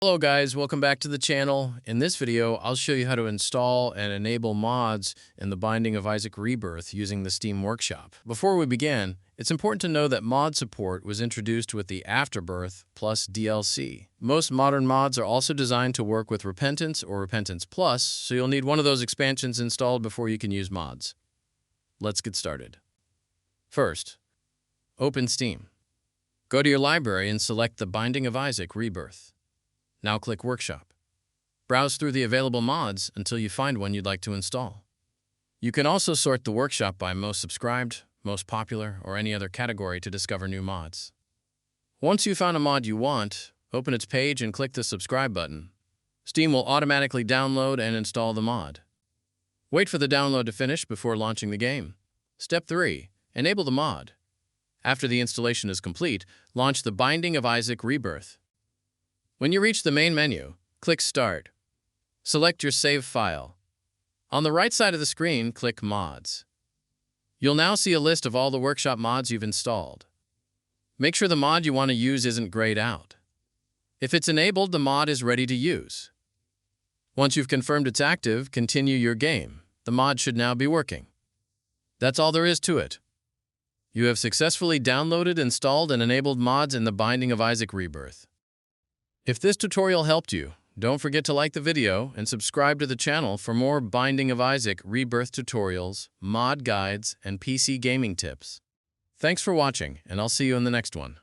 Hello guys, welcome back to the channel. In this video, I'll show you how to install and enable mods in the Binding of Isaac Rebirth using the Steam Workshop. Before we begin, it's important to know that mod support was introduced with the Afterbirth Plus DLC. Most modern mods are also designed to work with Repentance or Repentance Plus, so you'll need one of those expansions installed before you can use mods. Let's get started. First, open Steam. Go to your library and select the Binding of Isaac Rebirth. Now click Workshop. Browse through the available mods until you find one you'd like to install. You can also sort the workshop by most subscribed, most popular, or any other category to discover new mods. Once you've found a mod you want, open its page and click the subscribe button. Steam will automatically download and install the mod. Wait for the download to finish before launching the game. Step 3. Enable the mod. After the installation is complete, launch the Binding of Isaac Rebirth. When you reach the main menu, click Start. Select your save file. On the right side of the screen, click Mods. You'll now see a list of all the workshop mods you've installed. Make sure the mod you want to use isn't grayed out. If it's enabled, the mod is ready to use. Once you've confirmed it's active, continue your game. The mod should now be working. That's all there is to it. You have successfully downloaded, installed, and enabled mods in the Binding of Isaac Rebirth. If this tutorial helped you, don't forget to like the video and subscribe to the channel for more Binding of Isaac Rebirth tutorials, mod guides, and PC gaming tips. Thanks for watching, and I'll see you in the next one.